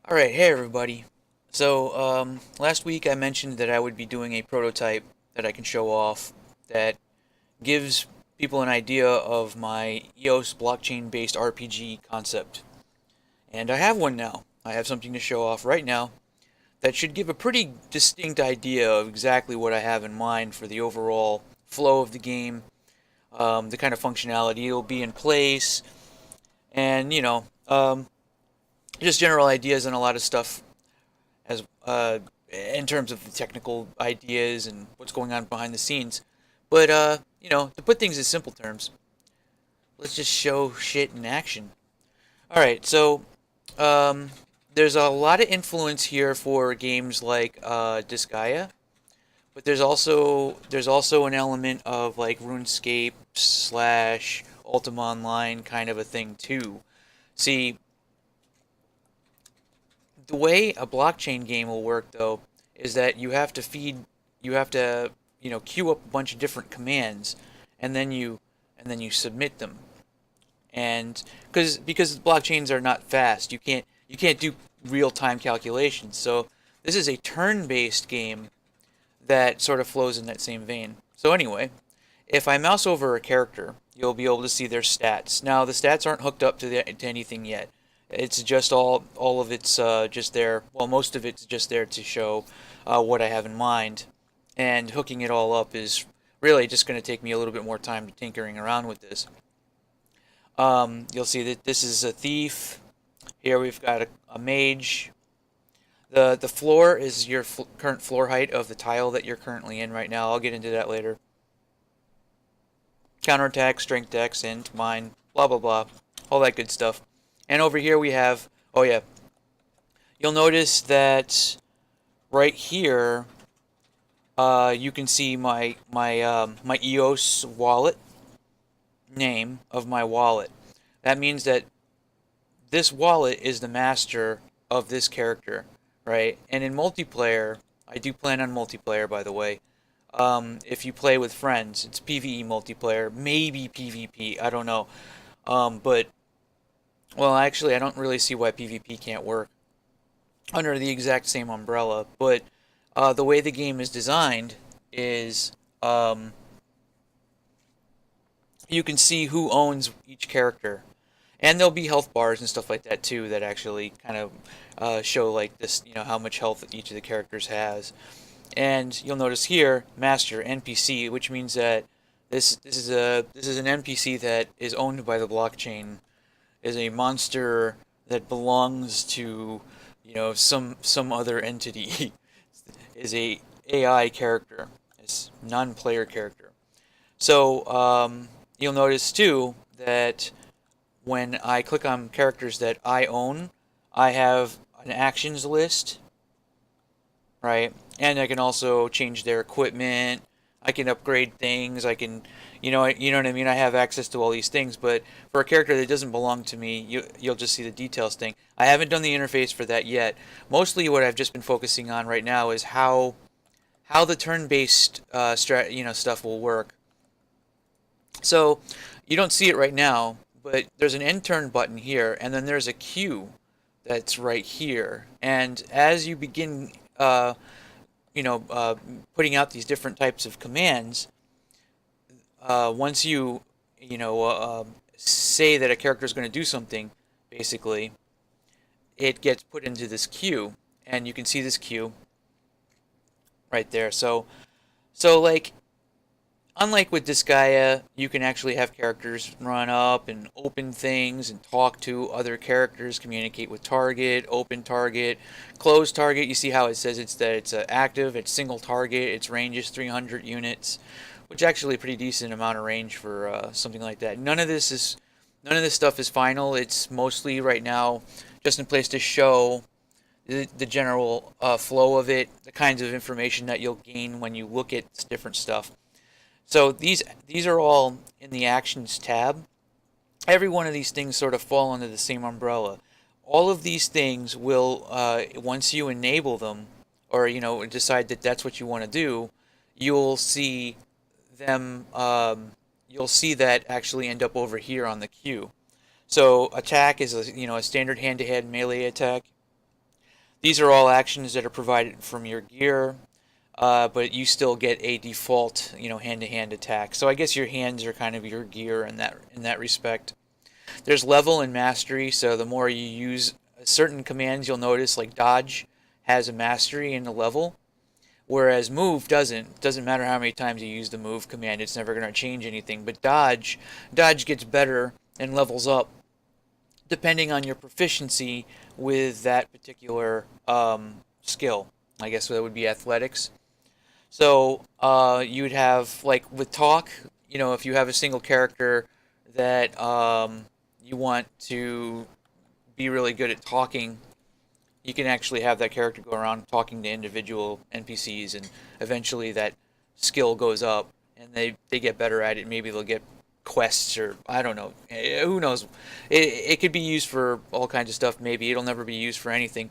Alright, hey everybody. Last week I mentioned that I would be doing a prototype that I can show off that gives people an idea of my EOS blockchain-based RPG concept. And I have one now. I have something to show off right now that should give a pretty distinct idea of exactly what I have in mind for the overall flow of the game, the kind of functionality it'll be in place, and, just general ideas and a lot of stuff as in terms of the technical ideas and what's going on behind the scenes. But to put things in simple terms, let's just show shit in action. All right, so um, there's a lot of influence here for games like Disgaea, but there's also an element of like RuneScape slash Ultima Online kind of a thing too. See, the way a blockchain game will work though is that you have to queue up a bunch of different commands, and then you submit them. And because blockchains are not fast, you can't do real time calculations. So this is a turn-based game that sort of flows in that same vein. So anyway, if I mouse over a character, you'll be able to see their stats. Now the stats aren't hooked up to anything yet. It's just all of it's just there. Well, most of it's just there to show what I have in mind, and hooking it all up is really just going to take me a little bit more time tinkering around with this. You'll see that this is a thief. Here we've got a mage. The floor is your current floor height of the tile that you're currently in right now. I'll get into that later. Counterattack, strength dex, int, mine, blah blah blah, all that good stuff. And over here we have, oh yeah, you'll notice that right here, you can see my EOS wallet name of my wallet. That means that this wallet is the master of this character, right? And in multiplayer, I do plan on multiplayer, by the way. If you play with friends, it's PvE multiplayer, maybe PvP, I don't know. But well, actually, I don't really see why PvP can't work under the exact same umbrella. But the way the game is designed is you can see who owns each character. And there'll be health bars and stuff like that too that actually kind of show like this, how much health each of the characters has. And you'll notice here, Master NPC, which means that this is an NPC that is owned by the blockchain, is a monster that belongs to, some other entity, is a AI character, it's non-player character. So you'll notice too that when I click on characters that I own, I have an actions list, right? And I can also change their equipment. I can upgrade things. I can, you know what I mean. I have access to all these things, but for a character that doesn't belong to me, you'll just see the details thing. I haven't done the interface for that yet. Mostly, what I've just been focusing on right now is how the turn-based stuff will work. So you don't see it right now, but there's an end turn button here, and then there's a queue that's right here. And as you begin, putting out these different types of commands, once say that a character is going to do something, basically, it gets put into this queue, and you can see this queue right there. So like, unlike with Disgaea, you can actually have characters run up and open things and talk to other characters, communicate with target, open target, close target. You see how it says it's active, it's single target, its range is 300 units, which is actually a pretty decent amount of range for something like that. None of this stuff is final. It's mostly right now just in place to show the general flow of it, the kinds of information that you'll gain when you look at different stuff. So these are all in the Actions tab. Every one of these things sort of fall under the same umbrella. All of these things will, once you enable them, or decide that that's what you want to do, you'll see them. You'll see that actually end up over here on the queue. So attack is a standard hand-to-hand melee attack. These are all actions that are provided from your gear, but you still get a default, hand-to-hand attack. So I guess your hands are kind of your gear in that respect. There's level and mastery, so the more you use certain commands, you'll notice like dodge has a mastery and a level, whereas move doesn't. It doesn't matter how many times you use the move command, it's never going to change anything. But dodge gets better and levels up depending on your proficiency with that particular skill. I guess that would be athletics. So you would have like with talk, if you have a single character that you want to be really good at talking, you can actually have that character go around talking to individual NPCs, and eventually that skill goes up, and they get better at it. Maybe they'll get quests, or I don't know. Who knows? It could be used for all kinds of stuff. Maybe it'll never be used for anything.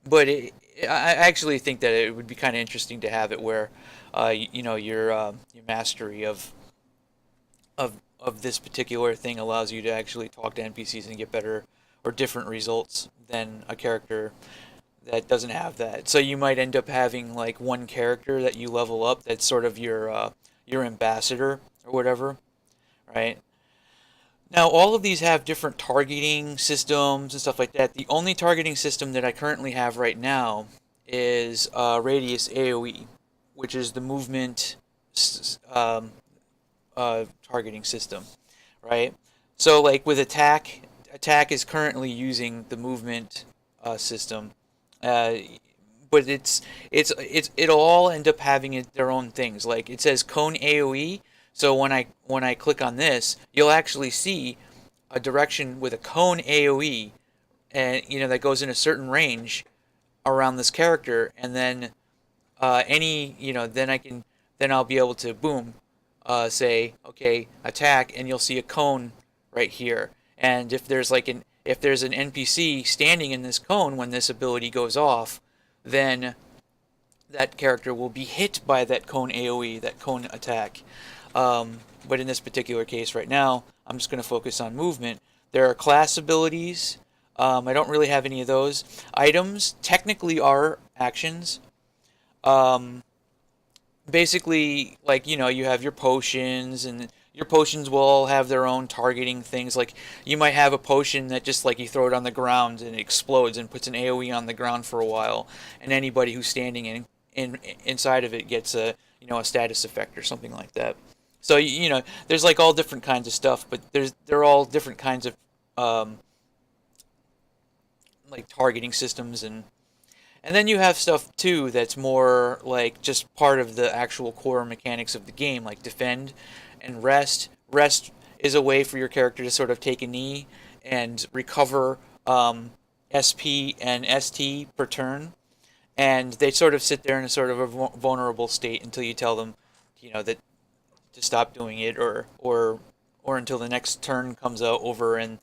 But I actually think that it would be kind of interesting to have it where, your mastery of this particular thing allows you to actually talk to NPCs and get better or different results than a character that doesn't have that. So you might end up having like one character that you level up that's sort of your ambassador or whatever, right? Now, all of these have different targeting systems and stuff like that. The only targeting system that I currently have right now is Radius AoE, which is the movement targeting system, right? So, like with attack is currently using the movement system, uh, but it'll all end up having their own things. Like it says cone AoE. So when I click on this, you'll actually see a direction with a cone AoE, and that goes in a certain range around this character, and then then I'll be able to boom, say okay attack, and you'll see a cone right here. And if there's an NPC standing in this cone when this ability goes off, then that character will be hit by that cone AoE, that cone attack. But in this particular case right now, I'm just going to focus on movement. There are class abilities. I don't really have any of those. Items technically are actions. Um, Basically, like, you have your potions, and your potions will all have their own targeting things. Like, you might have a potion that just, like, you throw it on the ground and it explodes and puts an AoE on the ground for a while, and anybody who's standing inside of it gets a status effect or something like that. So, there's like all different kinds of stuff, but they're all different kinds of um, like targeting systems. And then you have stuff too that's more like just part of the actual core mechanics of the game, like defend and rest. Rest is a way for your character to sort of take a knee and recover SP and ST per turn, and they sort of sit there in a sort of a vulnerable state until you tell them, that to stop doing it, or until the next turn comes out over, and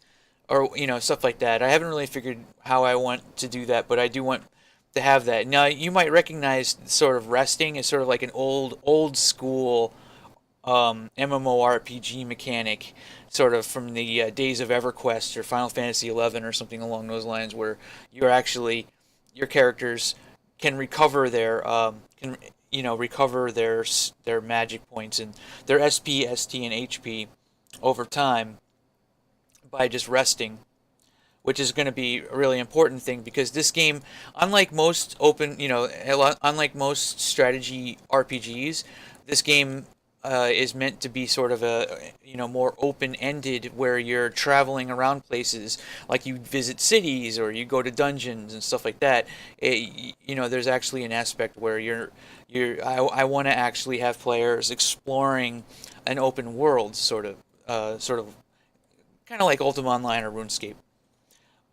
or stuff like that. I haven't really figured how I want to do that, but I do want to have that. Now you might recognize sort of resting as sort of like an old school MMORPG mechanic, sort of from the days of EverQuest or Final Fantasy 11 or something along those lines, where your characters can recover their magic points and their SP, ST, and HP over time by just resting, which is going to be a really important thing because this game, unlike most unlike most strategy RPGs, this game is meant to be sort of a more open-ended, where you're traveling around places, like you visit cities or you go to dungeons and stuff like that. There's actually an aspect where I want to actually have players exploring an open world, sort of kind of like Ultima Online or RuneScape.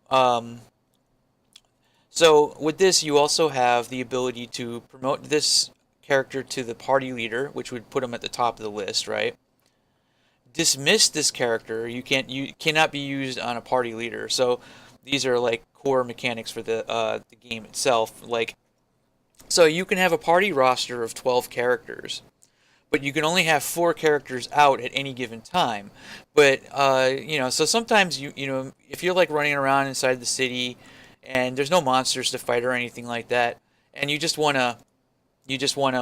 Um, so with this, you also have the ability to promote this character to the party leader, which would put him at the top of the list, right? Dismiss this character. You cannot be used on a party leader. So these are like core mechanics for the game itself. Like, so you can have a party roster of 12 characters, but you can only have 4 characters out at any given time. But so sometimes if you're like running around inside the city, and there's no monsters to fight or anything like that, and you just want to you just want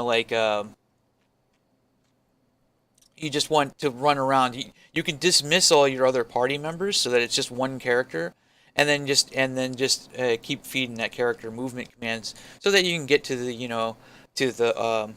to run around. You can dismiss all your other party members so that it's just one character, and then just keep feeding that character movement commands so that you can get to the to the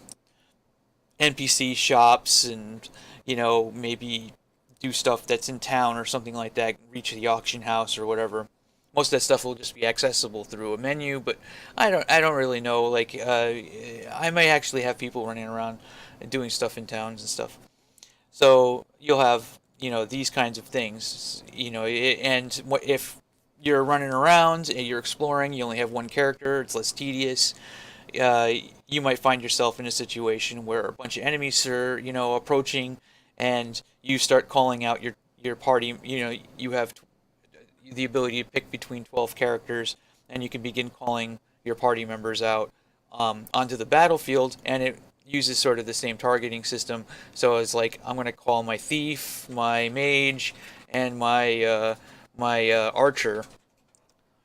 NPC shops, and maybe do stuff that's in town or something like that. Reach the auction house or whatever. Most of that stuff will just be accessible through a menu, but I don't really know. Like I might actually have people running around and doing stuff in towns and stuff. So you'll have, these kinds of things, and if you're running around and you're exploring, you only have one character, it's less tedious. You might find yourself in a situation where a bunch of enemies are, approaching, and you start calling out your party. You have the ability to pick between 12 characters, and you can begin calling your party members out onto the battlefield, and it uses sort of the same targeting system. So it's like I'm going to call my thief, my mage, and my archer,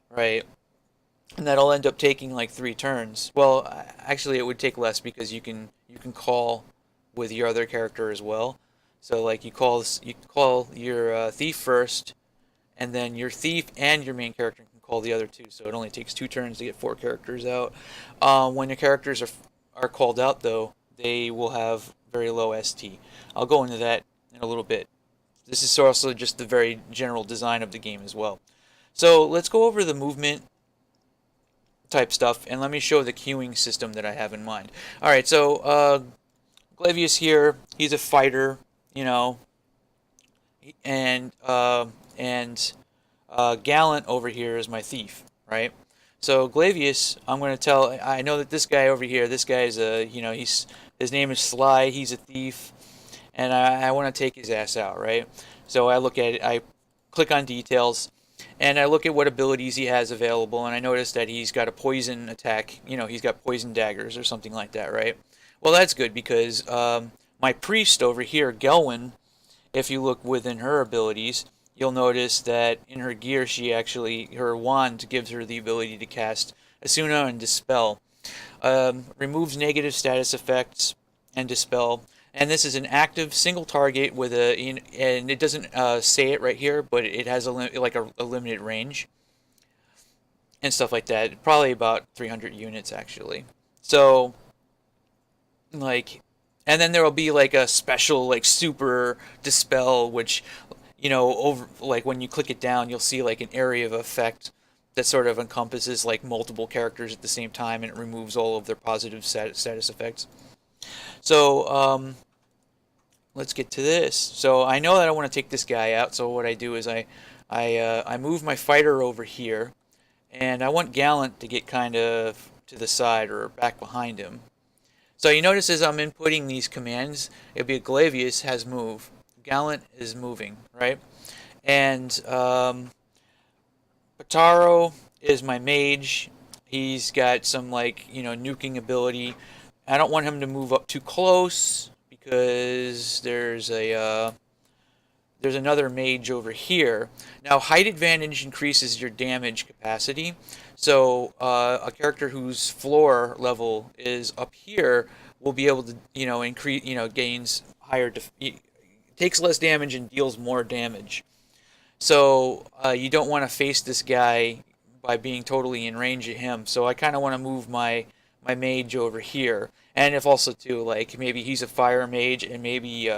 right? And that'll end up taking like 3 turns. Well, actually, it would take less because you can call with your other character as well. So like you call your thief first, and then your thief and your main character can call the other two. So it only takes 2 turns to get 4 characters out. When the characters are called out, though, they will have very low ST. I'll go into that in a little bit. This is also just the very general design of the game as well. So let's go over the movement type stuff, and let me show the queuing system that I have in mind. All right, so Glavius here, he's a fighter, and Gallant over here is my thief, right? So Glavius, I'm going to tell. I know that this guy over here, this guy is his name is Sly. He's a thief, and I want to take his ass out, right? So I look at it. I click on details, and I look at what abilities he has available, and I notice that he's got a poison attack. He's got poison daggers or something like that, right? Well, that's good because my priest over here, Gelwin, if you look within her abilities, you'll notice that in her gear, her wand gives her the ability to cast Asuna and Dispel. Removes negative status effects and Dispel. And this is an active single target with and it doesn't say it right here, but it has a limited range and stuff like that. Probably about 300 units actually. So, and then there will be like a special super Dispel, which over when you click it down, you'll see like an area of effect that sort of encompasses like multiple characters at the same time, and it removes all of their positive status effects. So let's get to this. So I know that I want to take this guy out. So what I do is I move my fighter over here, and I want Gallant to get kind of to the side or back behind him. So you notice as I'm inputting these commands, it'll be Glavius has move. Gallant is moving, right? And Pataro is my mage. He's got some nuking ability. I don't want him to move up too close because there's another mage over here. Now height advantage increases your damage capacity. So a character whose floor level is up here will be able to increase gains higher takes less damage and deals more damage. So you don't want to face this guy by being totally in range of him. So I kind of want to move my mage over here. And if also too maybe he's a fire mage, and maybe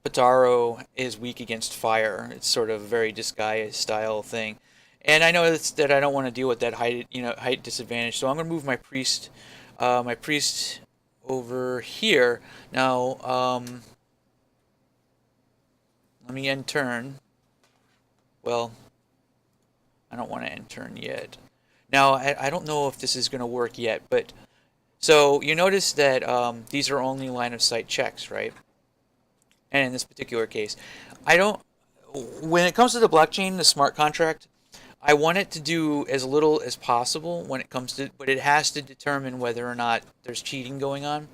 Pataro is weak against fire. It's sort of a very disguised style thing. And I know that I don't want to deal with that height disadvantage. So I'm going to move my priest over here. Now, let me end turn. Well, I don't want to end turn yet. Now, I don't know if this is going to work yet, but so you notice that these are only line of sight checks, right? And in this particular case, when it comes to the blockchain, the smart contract, I want it to do as little as possible when it comes to, but it has to determine whether or not there's cheating going on.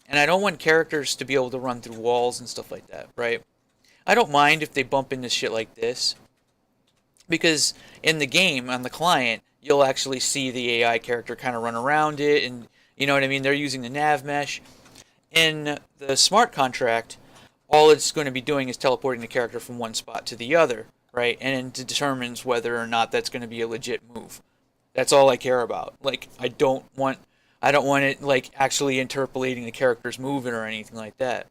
And I don't want characters to be able to run through walls and stuff like that, right? I don't mind if they bump into shit like this. because in the game on the client you'll actually see the AI character kind of run around it, and you know what I mean. They're using the nav mesh. In the smart contract, all it's going to be doing is teleporting the character from one spot to the other, right? And it determines whether or not that's going to be a legit move. That's all I care about. Like I don't want it like actually interpolating the character's movement or anything like that.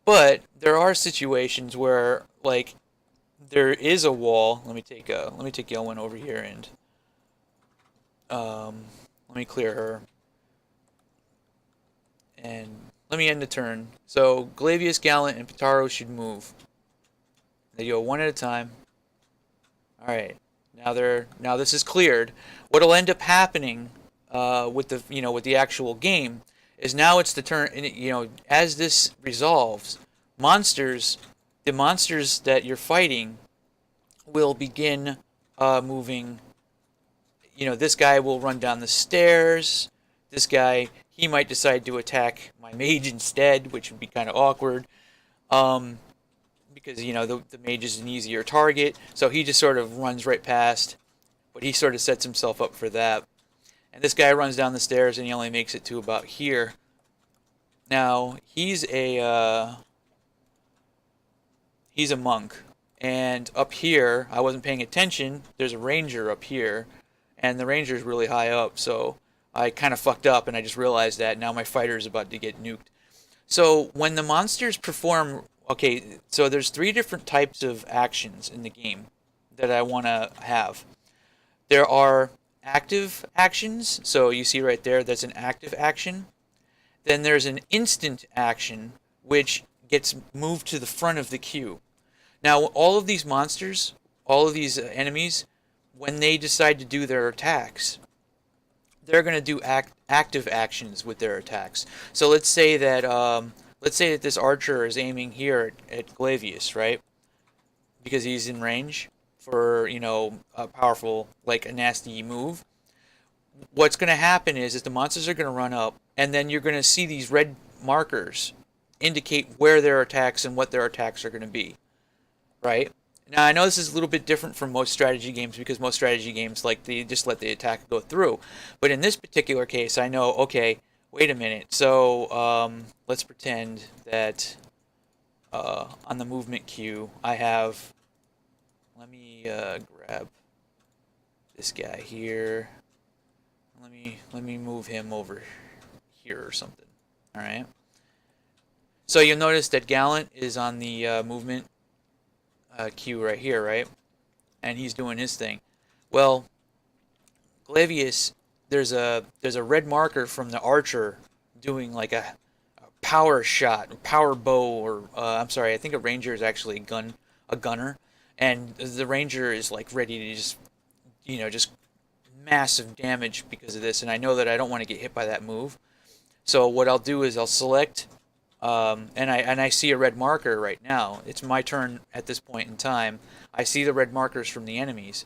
But there are situations where like there is a wall. Let me take Yelwyn over here and let me clear her and let me end the turn. So Glavius, Gallant, and Pitaro should move. They go one at a time. All right. Now this is cleared. What'll end up happening with the actual game is now it's the turn. As this resolves, the monsters that you're fighting will begin moving. This guy will run down the stairs. This guy, he might decide to attack my mage instead, which would be kind of awkward. Because the mage is an easier target, so he just sort of runs right past, but he sort of sets himself up for that. And this guy runs down the stairs, and he only makes it to about here. Now he's a monk, and up here I wasn't paying attention. There's a ranger up here, and the ranger is really high up, so I kind of fucked up, and I just realized that now my fighter is about to get nuked. So when the monsters perform. Okay, so there's 3 different types of actions in the game that I want to have. There are active actions, so you see right there, that's an active action. Then there's an instant action, which gets moved to the front of the queue. Now, all of these monsters, all of these enemies, when they decide to do their attacks, they're going to do active actions with their attacks. So let's say that this archer is aiming here at Glavius, right? Because he's in range for, a powerful, like a nasty move. What's going to happen is the monsters are going to run up, and then you're going to see these red markers indicate where their attacks and what their attacks are going to be, right? Now, I know this is a little bit different from most strategy games because most strategy games, like, they just let the attack go through. But in this particular case, I know, okay, wait a minute. So let's pretend that on the movement queue I have. Let me grab this guy here. Let me move him over here or something. All right. So you'll notice that Gallant is on the movement queue right here, right? And he's doing his thing. Well, Glavius. There's a red marker from the archer doing like a power shot, power bow, or I'm sorry, I think a ranger is actually a gunner, and the ranger is like ready to just massive damage because of this, and I know that I don't want to get hit by that move. So what I'll do is I'll select, and I see a red marker right now. It's my turn at this point in time. I see the red markers from the enemies.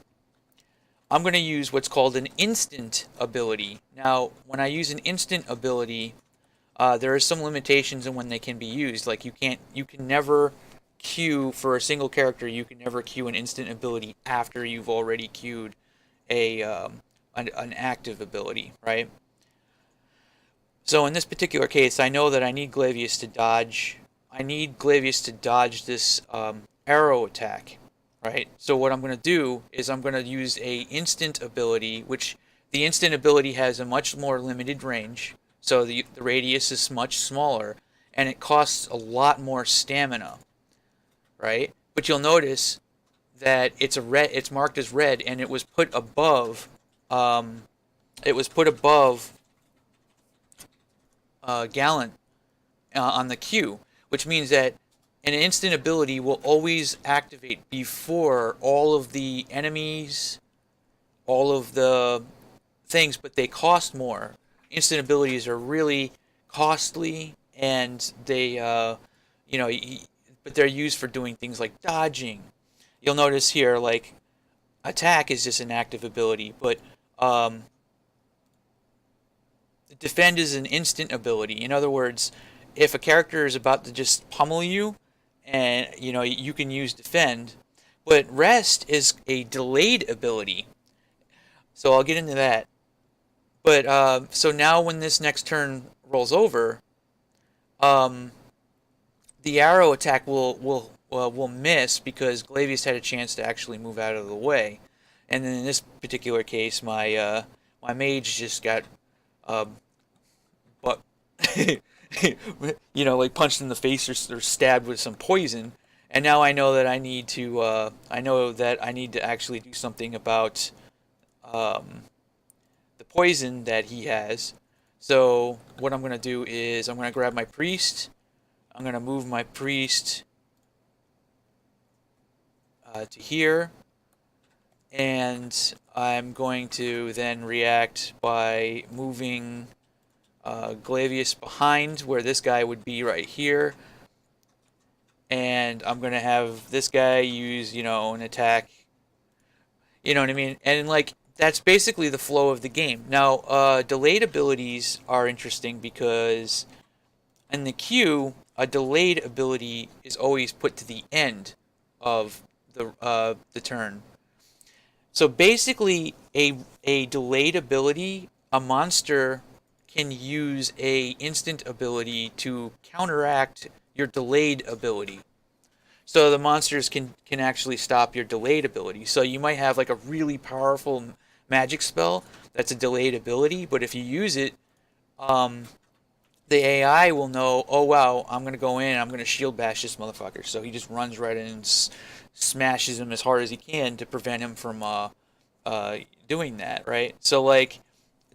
I'm going to use what's called an instant ability. Now, when I use an instant ability, there are some limitations in when they can be used. Like you can never queue for a single character. You can never queue an instant ability after you've already queued an active ability, right? So in this particular case, I know that I need Glavius to dodge. I need Glavius to dodge this arrow attack. Right? So what I'm going to do is I'm going to use a instant ability, which the instant ability has a much more limited range. So the radius is much smaller, and it costs a lot more stamina. Right? But you'll notice that it's marked as red, and it was put above. Gallant on the queue, which means that an instant ability will always activate before all of the enemies, all of the things, but they cost more. Instant abilities are really costly, and they, but they're used for doing things like dodging. You'll notice here, like, attack is just an active ability, but defend is an instant ability. In other words, if a character is about to just pummel you, and you can use defend, But rest is a delayed ability. So I'll get into that. But so now when this next turn rolls over, um, the arrow attack will miss because Glavius had a chance to actually move out of the way, and then in this particular case, my mage just got uh, but like punched in the face or stabbed with some poison, and now I know that I need to actually do something about um, the poison that he has. So what I'm gonna do is I'm gonna grab my priest. I'm gonna move my priest to here, and I'm going to then react by moving Glavius behind where this guy would be right here, and I'm gonna have this guy use an attack. You know what I mean? And like that's basically the flow of the game. Now, delayed abilities are interesting because in the queue, a delayed ability is always put to the end of the turn. So basically, a delayed ability, a monster can use a instant ability to counteract your delayed ability. So the monsters can actually stop your delayed ability. So you might have like a really powerful magic spell that's a delayed ability, but if you use it, um, the AI will know, oh wow, I'm gonna go in, I'm gonna shield bash this motherfucker. So he just runs right in and smashes him as hard as he can to prevent him from doing that, right? So like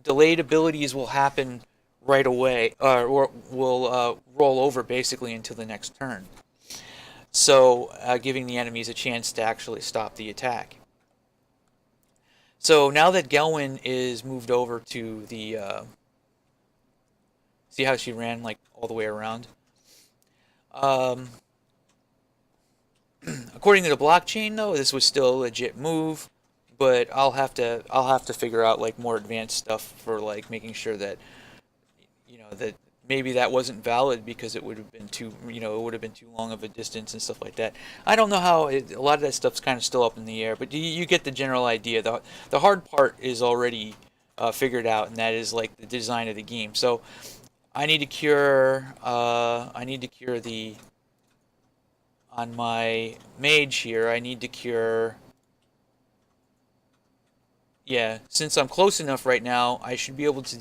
delayed abilities will happen right away, or will roll over basically until the next turn. So giving the enemies a chance to actually stop the attack. So now that Gelwin is moved over to the, see how she ran like all the way around. Um, According to the blockchain, though, this was still a legit move, but I'll have to figure out like more advanced stuff for like making sure that that maybe that wasn't valid because it would have been too long of a distance and stuff like that. I don't know how a lot of that stuff's kind of still up in the air, but you get the general idea. The hard part is already figured out, and that is like the design of the game. So I need to cure the on my mage here. I need to cure. Yeah, since I'm close enough right now, I should be able to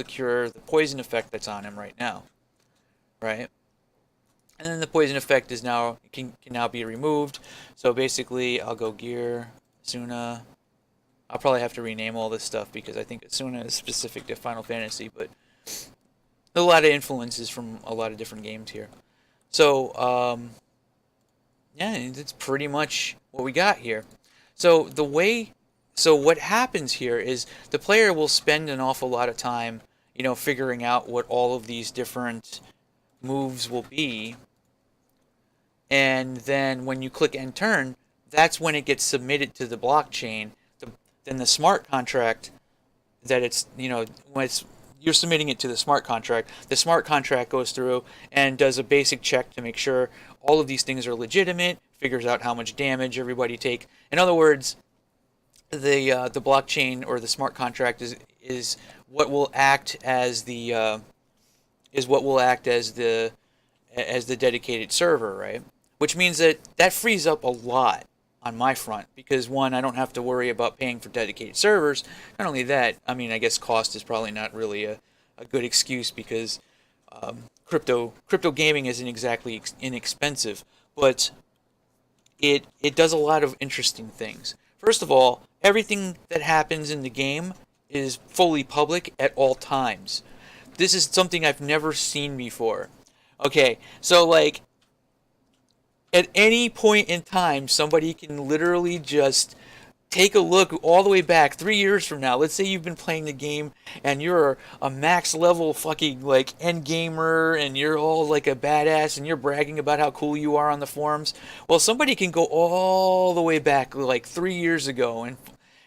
cure the poison effect that's on him right now, right? And then the poison effect is now can now be removed. So basically, I'll go gear Asuna. I'll probably have to rename all this stuff because I think Asuna is specific to Final Fantasy, but a lot of influences from a lot of different games here. So yeah, that's pretty much what we got here. So what happens here is the player will spend an awful lot of time, figuring out what all of these different moves will be, and then when you click end turn, that's when it gets submitted to the blockchain. Then the smart contract that when you're submitting it to the smart contract goes through and does a basic check to make sure all of these things are legitimate, figures out how much damage everybody take. In other words, the blockchain or the smart contract is what will act as the dedicated server, right? Which means that frees up a lot on my front because one, I don't have to worry about paying for dedicated servers. Not only that, I mean, I guess cost is probably not really a good excuse because crypto gaming isn't exactly inexpensive, but it does a lot of interesting things. First of all, everything that happens in the game is fully public at all times. This is something I've never seen before. Okay, so like at any point in time, somebody can literally just take a look all the way back 3 years from now. Let's say you've been playing the game and you're a max level fucking like end gamer and you're all like a badass and you're bragging about how cool you are on the forums. Well, somebody can go all the way back like 3 years ago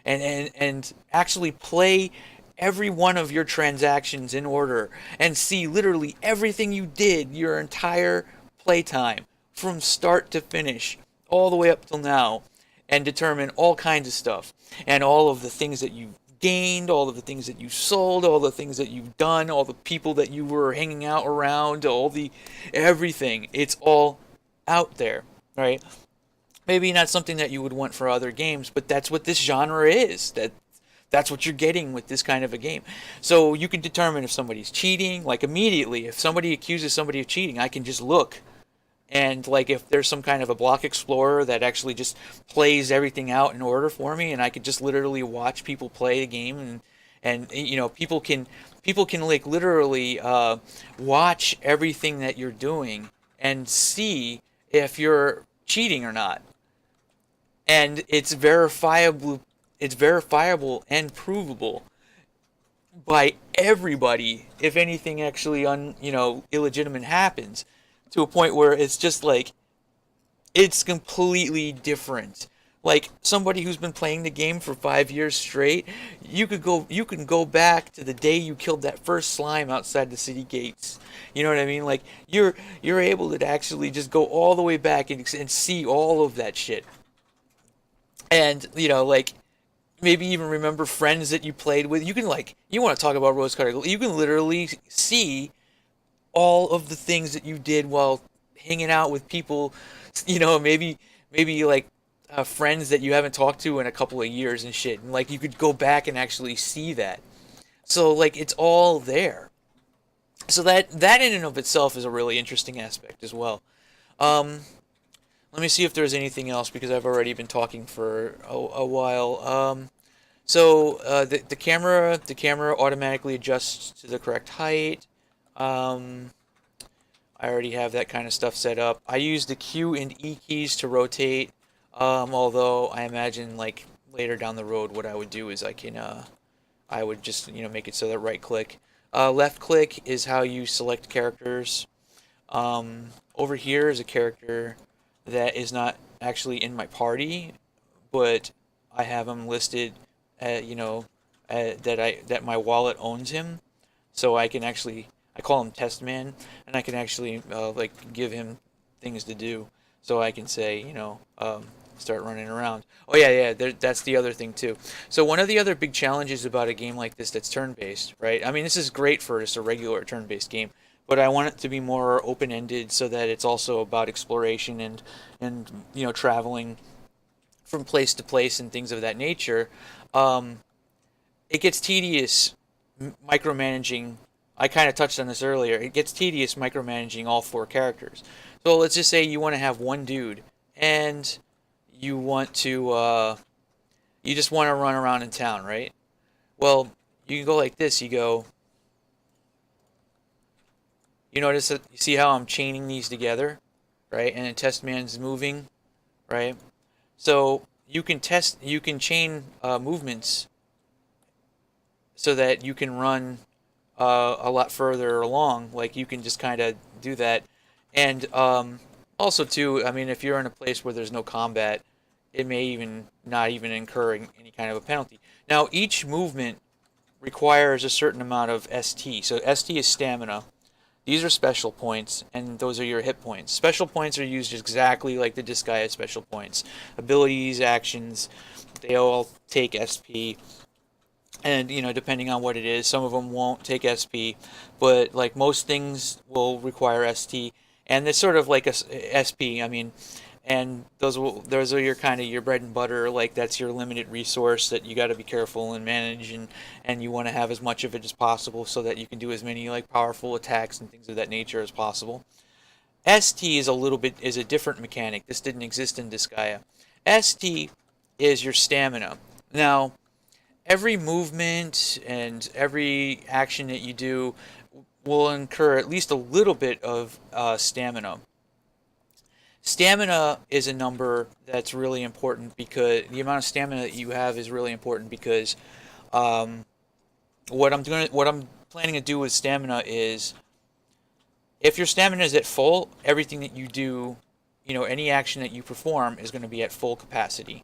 and actually play every one of your transactions in order and see literally everything you did your entire playtime from start to finish all the way up till now and determine all kinds of stuff and all of the things that you've gained, all of the things that you sold, all the things that you've done, all the people that you were hanging out around, all the everything. It's all out there, right? Maybe not something that you would want for other games, but that's what this genre is. That's what you're getting with this kind of a game. So you can determine if somebody's cheating, like immediately. If somebody accuses somebody of cheating, I can just look. And like if there's some kind of a block explorer that actually just plays everything out in order for me, and I could just literally watch people play the game, and you know people can like literally watch everything that you're doing and see if you're cheating or not, and it's verifiable and provable by everybody if anything actually illegitimate happens, to a point where it's just like it's completely different. Like somebody who's been playing the game for 5 years straight, you can go back to the day you killed that first slime outside the city gates. You know what I mean? Like you're able to actually just go all the way back and see all of that shit. And like maybe even remember friends that you played with. You can like you want to talk about rose colored. You can literally see all of the things that you did while hanging out with people, maybe like friends that you haven't talked to in a couple of years and shit. And like you could go back and actually see that. So like it's all there. So that in and of itself is a really interesting aspect as well. Um, Let me see if there's anything else because I've already been talking for a while. The camera automatically adjusts to the correct height. Um, I already have that kind of stuff set up. I use the Q and E keys to rotate. Although I imagine like later down the road, what I would do is I would just make it so that right click, left click is how you select characters. Over here is a character that is not actually in my party, but I have him listed, that my wallet owns him, so I call him Test Man, and I can actually like give him things to do, so I can say start running around. Oh yeah, yeah, that's the other thing too. So one of the other big challenges about a game like this that's turn-based, right? I mean, this is great for just a regular turn-based game, but I want it to be more open-ended so that it's also about exploration and traveling from place to place and things of that nature. Um, it gets tedious micromanaging. I kind of touched on this earlier. It gets tedious micromanaging all four characters. So let's just say you want to have one dude, and you want to you just want to run around in town, right? Well, you can go like this. You notice that you see how I'm chaining these together, right? And then test man's moving, right? So you can chain movements so that you can run a lot further along. Like you can just kind of do that, and also too, I mean, if you're in a place where there's no combat, it may even not even incur any kind of a penalty. Now, each movement requires a certain amount of ST. So ST is stamina. These are special points, and those are your hit points. Special points are used exactly like the Disgaea special points. Abilities, actions, they all take SP. And depending on what it is, some of them won't take SP, but like most things will require ST, and it's sort of like SP. I mean, and those are your kind of your bread and butter. Like that's your limited resource that you got to be careful and manage, and you want to have as much of it as possible so that you can do as many like powerful attacks and things of that nature as possible. ST is a different mechanic. This didn't exist in Disgaea. ST is your stamina. Now, every movement and every action that you do will incur at least a little bit of stamina. Stamina is a number that's really important because the amount of stamina that you have is really important because um, what I'm planning to do with stamina is if your stamina is at full, everything that you do, any action that you perform is going to be at full capacity.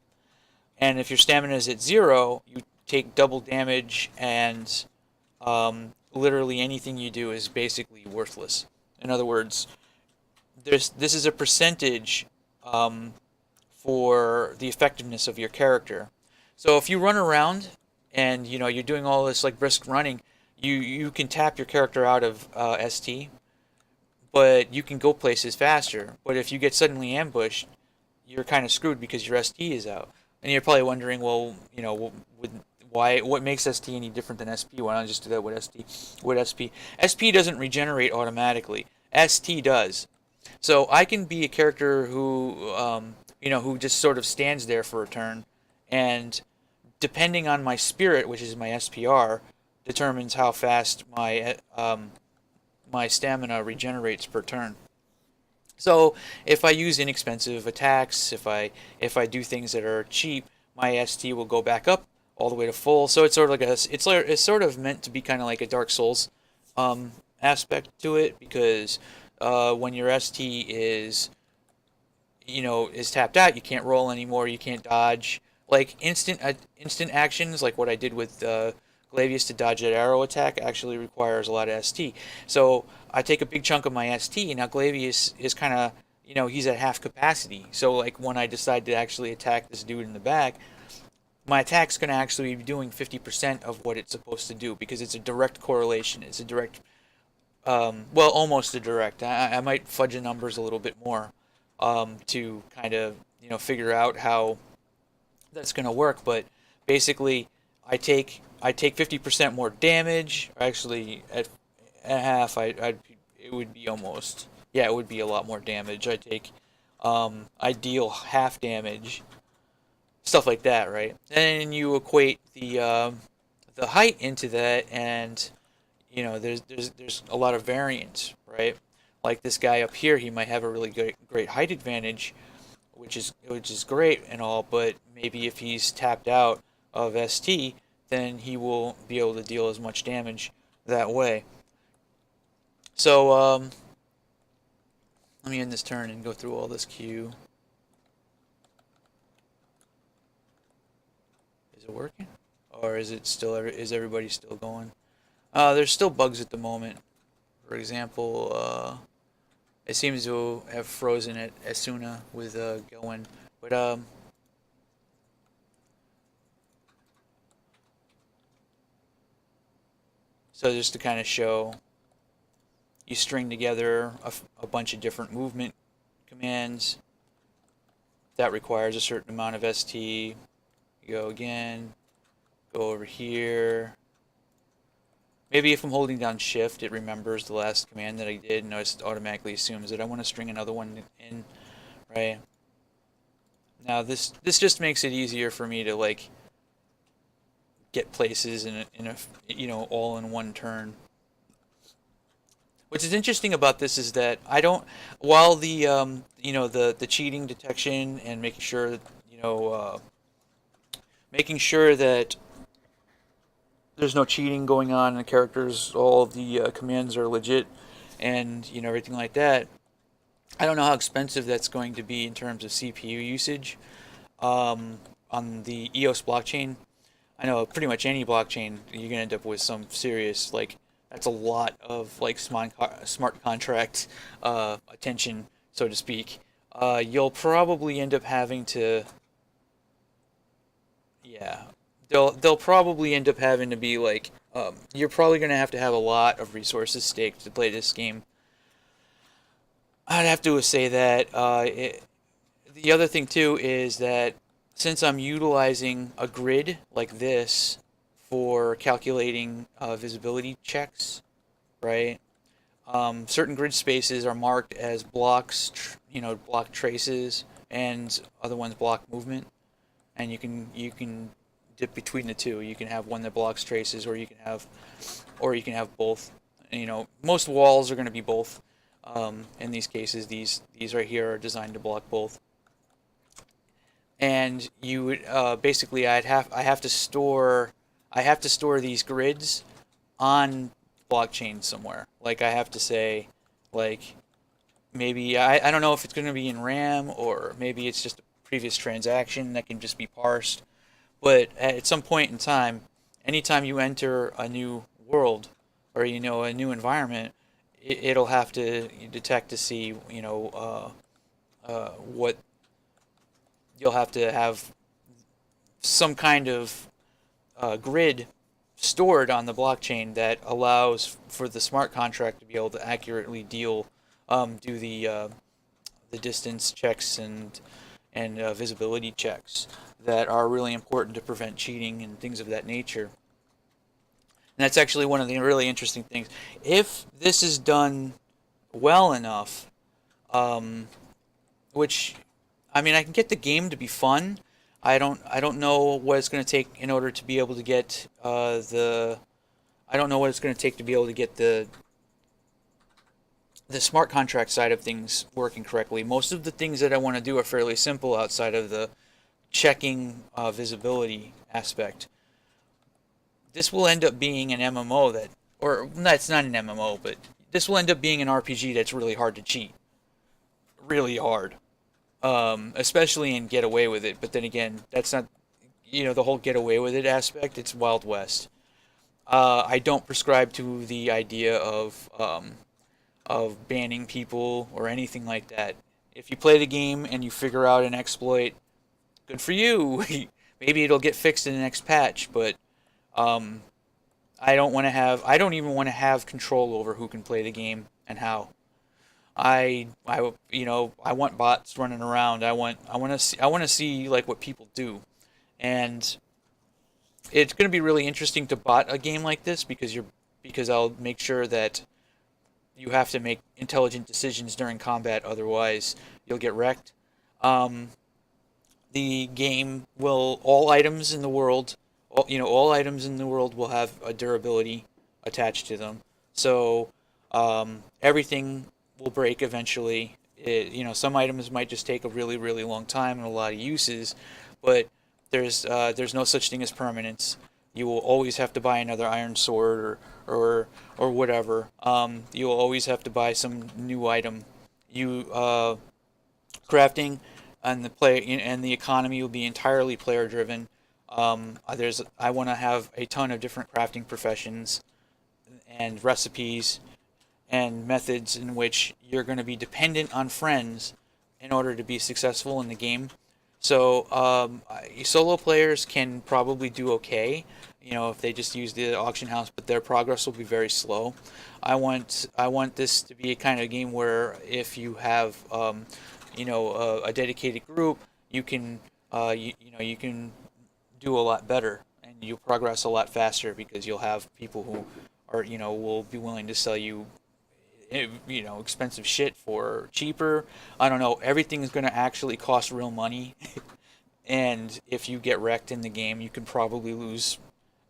And if your stamina is at zero, you take double damage, and literally anything you do is basically worthless. In other words, this is a percentage um, for the effectiveness of your character. So if you run around and you're doing all this like brisk running, you can tap your character out of ST, but you can go places faster. But if you get suddenly ambushed, you're kind of screwed because your ST is out. And you're probably wondering, well, what makes ST any different than SP? Why not just do that with ST? With SP, SP doesn't regenerate automatically. ST does. So I can be a character who just sort of stands there for a turn, and depending on my spirit, which is my SPR, determines how fast my stamina regenerates per turn. So if I use inexpensive attacks, if I do things that are cheap, my ST will go back up all the way to full. So it's sort of like it's sort of meant to be kind of like a Dark Souls aspect to it, because when your ST is tapped out, you can't roll anymore, you can't dodge. Like instant actions, like what I did with Glavius to dodge that arrow attack, actually requires a lot of ST. So I take a big chunk of my ST. Now Glavius is kind of, he's at half capacity. So like when I decide to actually attack this dude in the back, my attack's going to actually be doing 50% of what it's supposed to do, because it's a direct correlation. It's a direct, well, almost a direct. I might fudge the numbers a little bit more to kind of, figure out how that's going to work. But basically, I take 50% more damage. Or actually, at half, it would be almost, yeah, it would be a lot more damage. I deal half damage, stuff like that, right? And you equate the height into that, and there's a lot of variance, right? Like this guy up here, he might have a really great height advantage, which is great and all, but maybe if he's tapped out of ST, then he will be able to deal as much damage that way. So let me end this turn and go through all this queue. Is it working, or is everybody still going? There's still bugs at the moment. For example, it seems to have frozen at Asuna with going, but so just to kind of show, you string together a bunch of different movement commands that requires a certain amount of ST. You go again, go over here. Maybe if I'm holding down shift, it remembers the last command that I did, and it automatically assumes that I want to string another one in, right? Now this just makes it easier for me to like get places in a all in one turn. What is interesting about this is that I don't, while the the cheating detection and making sure that there's no cheating going on in the characters, all of the commands are legit, and everything like that. I don't know how expensive that's going to be in terms of CPU usage on the EOS blockchain. I know pretty much any blockchain you're gonna end up with some serious, like, that's a lot of like smart contract attention, so to speak. You'll probably end up having to, yeah, they'll probably end up having to be like, you're probably gonna have to have a lot of resources staked to play this game. I'd have to say that the other thing too is that since I'm utilizing a grid like this for calculating visibility checks, right? Certain grid spaces are marked as blocks, block traces, and other ones block movement. And you can dip between the two. You can have one that blocks traces, or you can have both. Most walls are going to be both. In these cases, these right here are designed to block both. And you would basically, I have to store these grids on blockchain somewhere. Like I have to say, like, maybe I don't know if it's going to be in RAM, or maybe it's just a previous transaction that can just be parsed. But at some point in time, anytime you enter a new world, or a new environment, it'll have to detect to see what you'll have to have some kind of grid stored on the blockchain that allows for the smart contract to be able to accurately do the distance checks and visibility checks that are really important to prevent cheating and things of that nature. And that's actually one of the really interesting things. If this is done well enough, um, which, I mean, I can get the game to be fun. I don't know what it's going to take in order to be able to get I don't know what it's going to take to be able to get the smart contract side of things working correctly. Most of the things that I want to do are fairly simple outside of the checking visibility aspect. This will end up being an MMO that, or that's not an MMO, but this will end up being an RPG that's really hard to cheat. Really hard. Especially in get away with it. But then again, that's not, the whole get away with it aspect. It's Wild West. I don't prescribe to the idea of banning people or anything like that. If you play the game and you figure out an exploit, good for you. Maybe it'll get fixed in the next patch, but um, I don't even want to have control over who can play the game and how. I want bots running around. I want to see like what people do, and it's going to be really interesting to bot a game like this because I'll make sure that you have to make intelligent decisions during combat. Otherwise, you'll get wrecked. Um, the game will all items in the world, all items in the world will have a durability attached to them. So everything will break eventually. Some items might just take a really, really long time and a lot of uses, but there's no such thing as permanence. You will always have to buy another iron sword or whatever. You will always have to buy some new item. You crafting and the economy will be entirely player driven. I want to have a ton of different crafting professions and recipes and methods in which you're going to be dependent on friends in order to be successful in the game. So solo players can probably do okay, if they just use the auction house, but their progress will be very slow. I want this to be a kind of game where if you have a dedicated group, you can you can do a lot better and you'll progress a lot faster because you'll have people who are will be willing to sell you expensive shit for cheaper. I don't know. Everything is going to actually cost real money. And if you get wrecked in the game, you can probably lose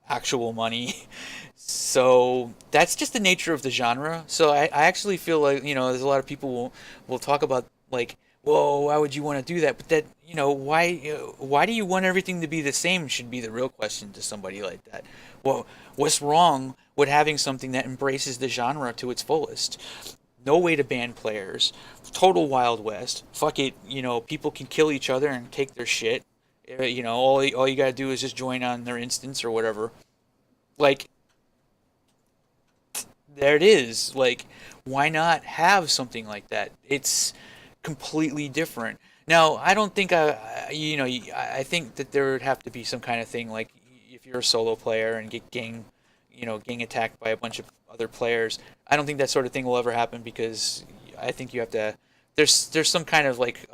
actual money. So that's just the nature of the genre. So I actually feel like, there's a lot of people will talk about like, whoa, why would you want to do that? But that, why do you want everything to be the same should be the real question to somebody like that. Well, what's wrong with having something that embraces the genre to its fullest? No way to ban players. Total Wild West. Fuck it, people can kill each other and take their shit. All you gotta do is just join on their instance or whatever. Like, there it is. Like, why not have something like that? It's completely different. Now, I don't think I think that there would have to be some kind of thing like if you're a solo player and get gang attacked by a bunch of other players. I don't think that sort of thing will ever happen because I think you have to. There's some kind of like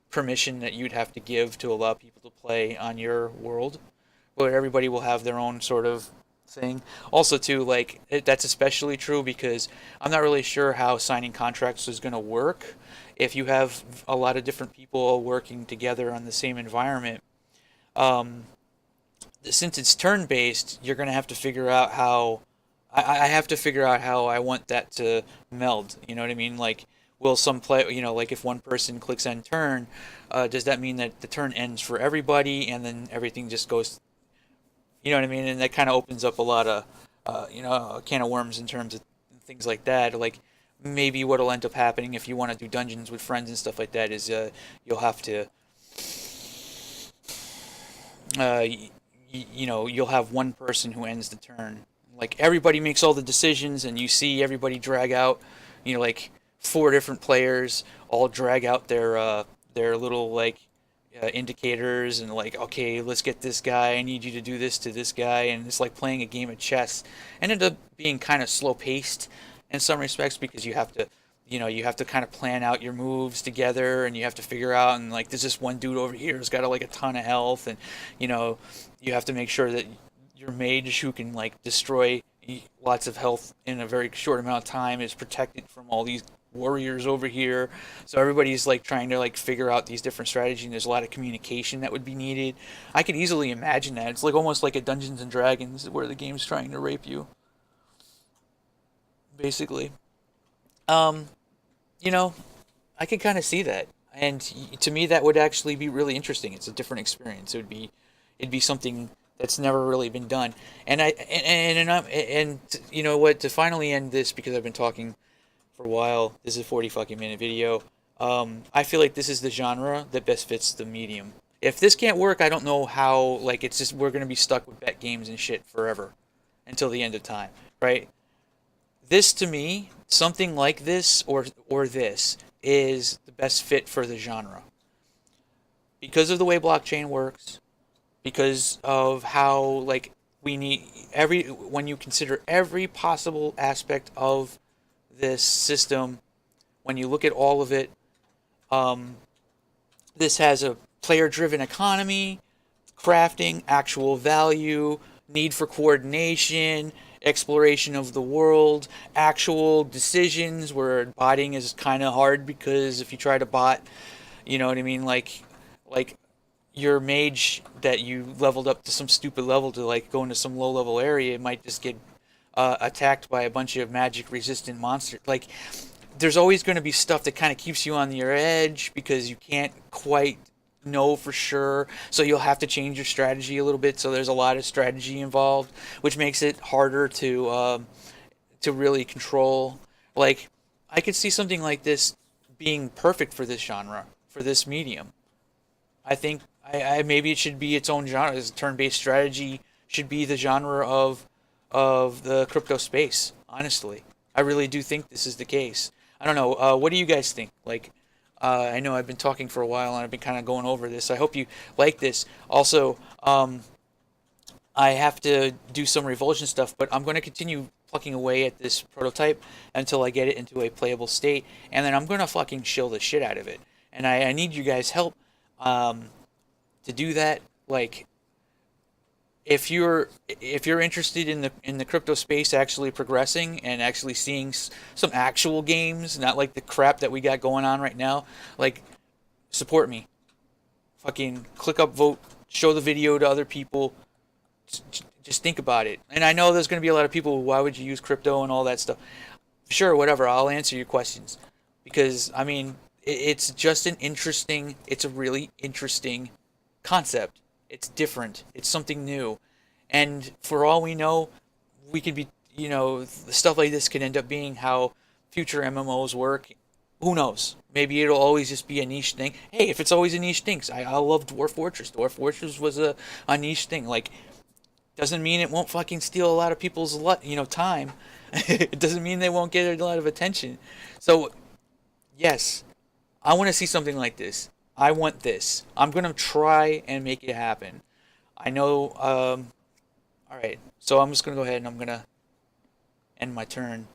permission that you'd have to give to allow people to play on your world, where everybody will have their own sort of thing. Also, too, like that's especially true because I'm not really sure how signing contracts is going to work if you have a lot of different people working together on the same environment. Um, since it's turn-based, you're going to have to figure out how. I have to figure out how I want that to meld. You know what I mean? Like, will some play? Like if one person clicks end turn, does that mean that the turn ends for everybody and then everything just goes? You know what I mean? And that kind of opens up a lot of, a can of worms in terms of things like that. Like maybe what'll end up happening if you want to do dungeons with friends and stuff like that is you'll have to, you'll have one person who ends the turn. Like everybody makes all the decisions, and you see everybody drag out, like four different players all drag out their little like indicators and like, okay, let's get this guy. I need you to do this to this guy, and it's like playing a game of chess. And ended up being kind of slow paced in some respects because you have to, you have to kind of plan out your moves together, and you have to figure out, and like there's this one dude over here who's got like a ton of health, and you know you have to make sure that your mage who can like destroy lots of health in a very short amount of time is protected from all these warriors over here. So everybody's like trying to like figure out these different strategies, and there's a lot of communication that would be needed. I could easily imagine that. It's like almost like a Dungeons and Dragons where the game's trying to rape you, basically. Um, you know, I could kind of see that. And to me that would actually be really interesting. It's a different experience. It'd be something that's never really been done. And you know what, to finally end this, because I've been talking for a while. This is a 40 fucking minute video. I feel like this is the genre that best fits the medium. If this can't work, I don't know how. Like, it's just we're gonna be stuck with bet games and shit forever until the end of time, right? This to me, something like this or this is the best fit for the genre because of the way blockchain works, because of how like we need every when you consider every possible aspect of this system, when you look at all of it, um, this has a player-driven economy, crafting, actual value, need for coordination, exploration of the world, actual decisions where botting is kind of hard because if you try to bot, you know what I mean, like your mage that you leveled up to some stupid level to like go into some low level area, it might just get attacked by a bunch of magic resistant monsters. Like, there's always going to be stuff that kind of keeps you on your edge because you can't quite know for sure. So you'll have to change your strategy a little bit. So there's a lot of strategy involved, which makes it harder to really control. Like, I could see something like this being perfect for this genre, for this medium. I think maybe it should be its own genre. As turn-based strategy should be the genre of the crypto space. Honestly, I really do think this is the case. I don't know. What do you guys think? Like, I know I've been talking for a while and I've been kind of going over this. I hope you like this. Also, I have to do some revulsion stuff, but I'm going to continue plucking away at this prototype until I get it into a playable state, and then I'm going to fucking shill the shit out of it. And I need you guys' help um, to do that. Like, if you're interested in the crypto space actually progressing and actually seeing some actual games, not like the crap that we got going on right now, like, support me. Fucking click up, vote, show the video to other people. Just think about it. And I know there's going to be a lot of people, why would you use crypto and all that stuff? Sure, whatever. I'll answer your questions because I mean it's just it's a really interesting concept. It's different. It's something new. And for all we know, we could be, stuff like this could end up being how future MMOs work. Who knows? Maybe it'll always just be a niche thing. Hey, if it's always a niche thing, I love Dwarf Fortress. Dwarf Fortress was a niche thing. Like, doesn't mean it won't fucking steal a lot of people's time. It doesn't mean they won't get a lot of attention. So, yes, I want to see something like this. I want this. I'm going to try and make it happen. I know, all right. So I'm just going to go ahead and I'm going to end my turn.